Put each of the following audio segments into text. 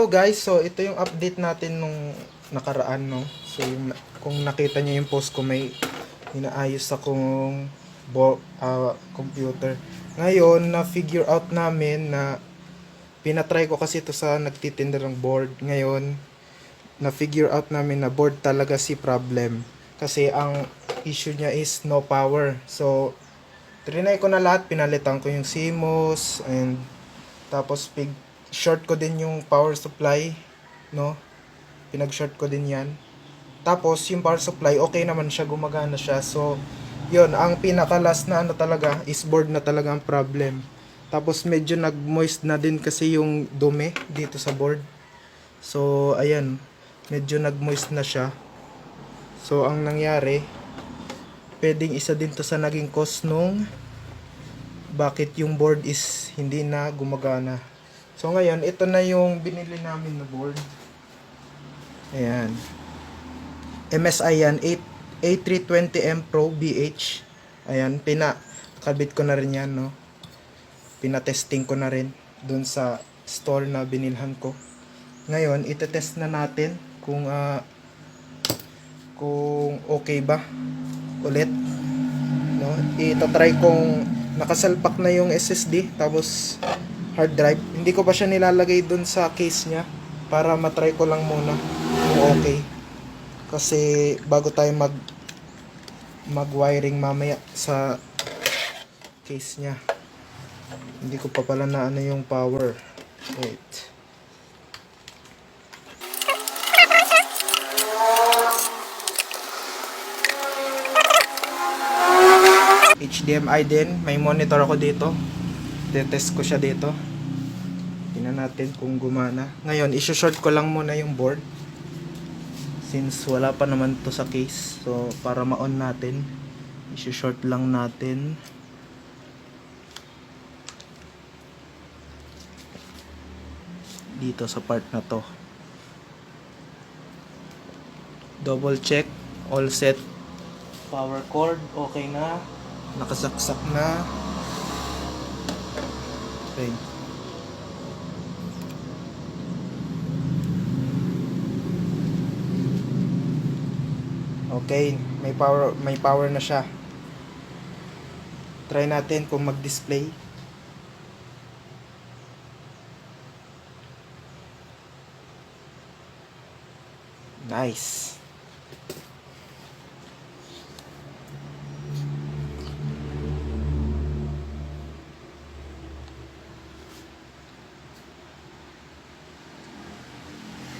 Hello guys, so ito yung update natin nung nakaraan, no. So kung nakita niyo yung post ko, may inaayos akong computer. Ngayon na figure out namin na pinatry ko kasi ito sa nagtitinda ng board. Ngayon na figure out namin na board talaga si problem. Kasi ang issue niya is no power. So trinay ko na lahat, pinalitan ko yung CMOS and tapos short ko din yung power supply, no? Pinag-short ko din 'yan. Tapos yung power supply okay naman siya, gumagana siya. So, 'yun, ang pinaka last na ano talaga is board na talaga ang problem. Tapos medyo nag-moist na din kasi yung dumi dito sa board. So, ayan, medyo nag-moist na siya. So, ang nangyari, pwedeng isa din to sa naging cause nung bakit yung board is hindi na gumagana. So ngayon, ito na yung binili namin na board. Ayan. MSI yan, A320M Pro BH. Ayan, pinakabit ko na rin yan, no. Pinatesting ko na rin dun sa store na binilhan ko. Ngayon, itetest na natin kung okay ba ulit, no. Ito-try kung nakasalpak na yung SSD tapos hard drive. Hindi ko pa siya nilalagay dun sa case niya para matry ko lang muna kung okay. Kasi bago tayo mag-wiring mamaya sa case niya. Hindi ko pa pala na ano yung power. Wait. HDMI din, may monitor ako dito. Tetest ko siya dito. Tingnan natin kung gumana. Ngayon, i-short ko lang muna yung board. Since wala pa naman to sa case. So, para ma-on natin, i-short lang natin. Dito sa part na to. Double check. All set. Power cord, okay na. Nakasaksak na. Okay. Okay, may power na siya. Try natin kung mag-display. Nice.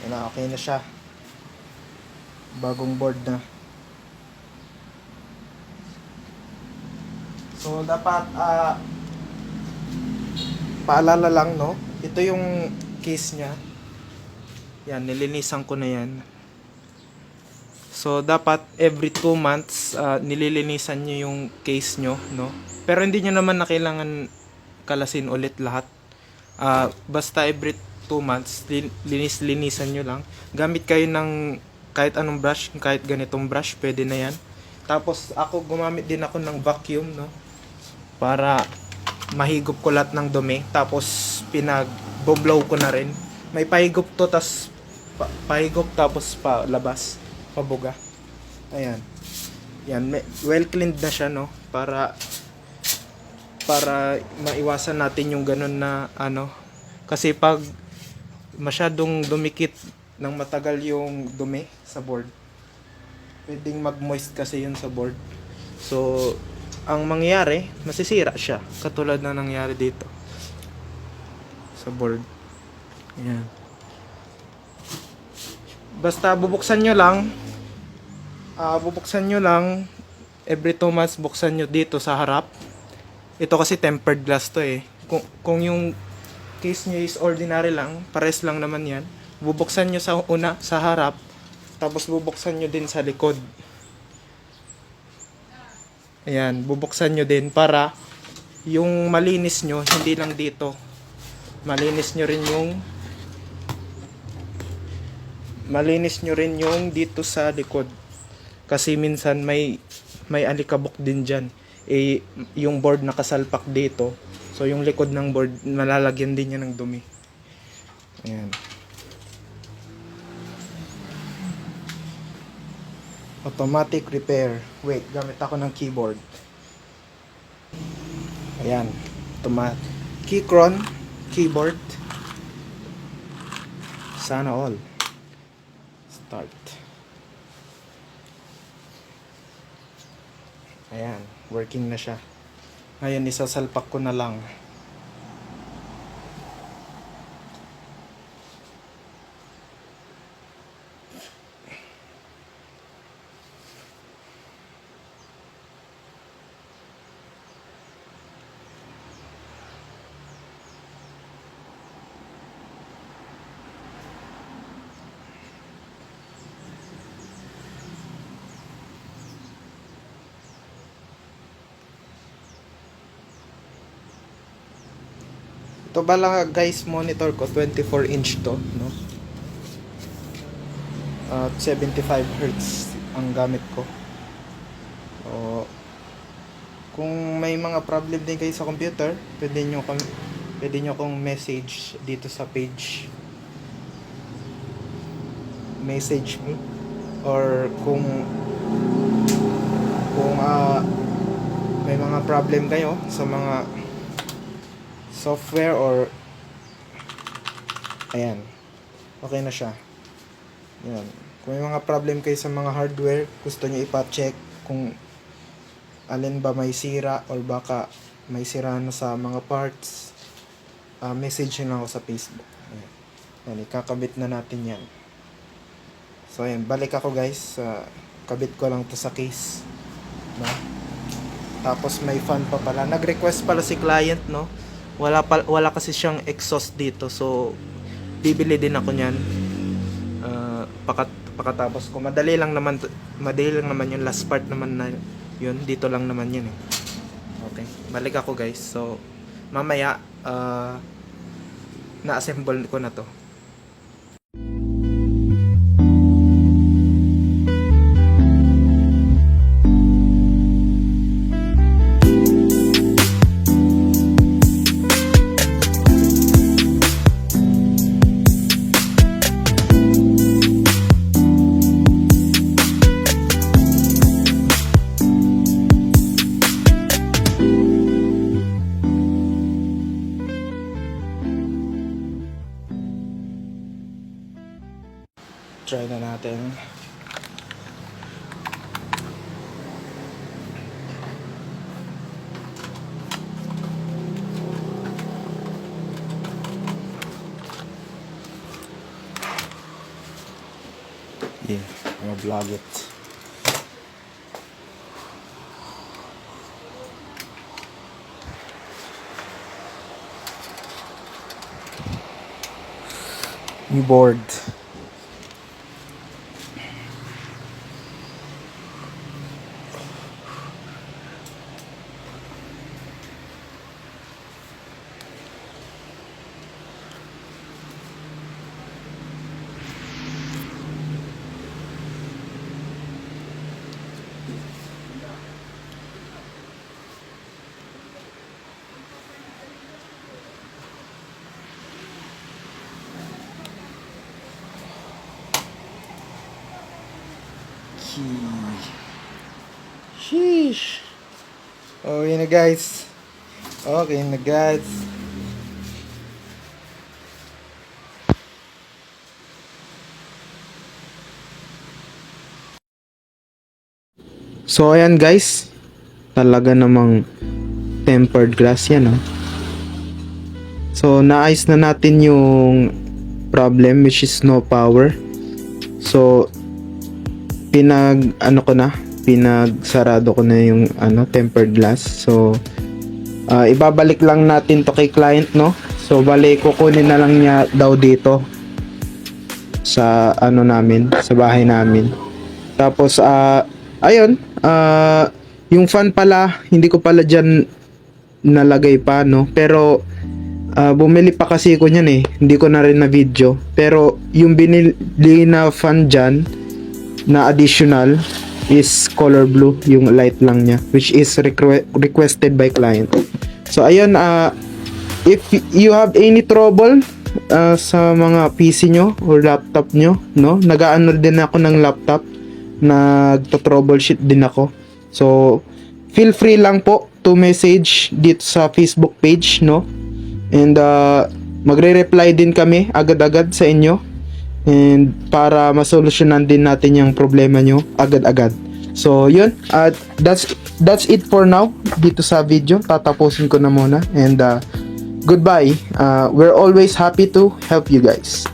Na okay na siya. Bagong board na. So dapat paalala lang, no. Ito yung case niya. Yan, nilinisan ko na yan. So dapat every 2 months nililinisan niyo yung case nyo, no. Pero hindi niyo naman na kailangan kalasin ulit lahat. Basta every 2 months, linisan nyo lang. Gamit kayo ng kahit anong brush, kahit ganitong brush, pwede na yan. Tapos ako gumamit din ako ng vacuum, no, para mahigop ko lahat ng dumi. Tapos pinag-blow ko na rin. May pahigop to, tas pahigop tapos palabas, pabuga. Ayan. Yan, well cleaned na siya, no, para maiwasan natin yung ganun na ano. Kasi pag masyadong dumikit ng matagal yung dumi sa board, pwedeng mag-moist kasi yun sa board. So, ang mangyayari, masisira siya. Katulad na nangyari dito sa board. Ayan. Basta bubuksan nyo lang every 2 months, buksan nyo dito sa harap. Ito kasi tempered glass to eh. Kung yung case nyo is ordinary lang, pares lang naman yan, bubuksan nyo sa una, sa harap, tapos bubuksan nyo din sa likod. Ayan, bubuksan nyo din para yung malinis nyo, hindi lang dito. Malinis nyo rin yung dito sa likod. Kasi minsan may alikabok din dyan. Yung board nakasalpak dito. So yung likod ng board, malalagyan din niya ng dumi. Ayan. Automatic repair. Wait, gamit ako ng keyboard. Ayan. Keychron keyboard. Sana all. Start. Ayan, working na siya. Ngayon, isasalpak ko na lang. Ito bala guys, monitor ko 24 inch to, no? 75 Hz ang gamit ko. So, kung may mga problem din kayo sa computer, pwede nyo akong message dito sa page. Message me, or kung may mga problem kayo sa mga software or ayan, okay na siya. Yan. Kung may mga problem kayo sa mga hardware, gusto nyo ipa-check kung alin ba may sira or baka may sira na sa mga parts, message nyo lang ako sa Facebook. Ayan. Yan, ikakabit na natin yan. So ayan, balik ako guys. Kabit ko lang to sa case, no? Tapos may fan pa pala. Nag-request pala si client, no? Wala kasi siyang exhaust dito, so bibili din ako niyan. Pakatapos ko, madali lang naman yung last part naman na yun, dito lang naman yun eh. Okay, balik ako guys. So mamaya na-assemble ko na to. Try na natin. Yeah, I'm gonna vlog it. New board. Sheesh. Okay na guys. Okay na guys. So ayan guys. Talaga namang tempered glass yan, oh. So naayos na natin yung problem, which is no power. So pinagsarado ko na yung tempered glass. So ibabalik lang natin to kay client, no? So bali kukunin na lang niya daw dito sa sa bahay namin. Tapos ayun, yung fan pala hindi ko pala diyan nalagay pa, no? Pero bumili pa kasi ko niyan eh. Hindi ko na rin na video. Pero yung binili na fan diyan na additional is color blue, yung light lang niya, which is requested by client. So ayun, if you have any trouble sa mga PC nyo or laptop nyo, no, nag-aano din ako ng laptop, nagto-troubleshoot din ako. So, feel free lang po to message dito sa Facebook page, no? And magre-reply din kami agad-agad sa inyo. And para masolusyonan din natin yung problema nyo agad-agad. So, yun. That's it for now dito sa video. Tatapusin ko na muna. And goodbye. We're always happy to help you guys.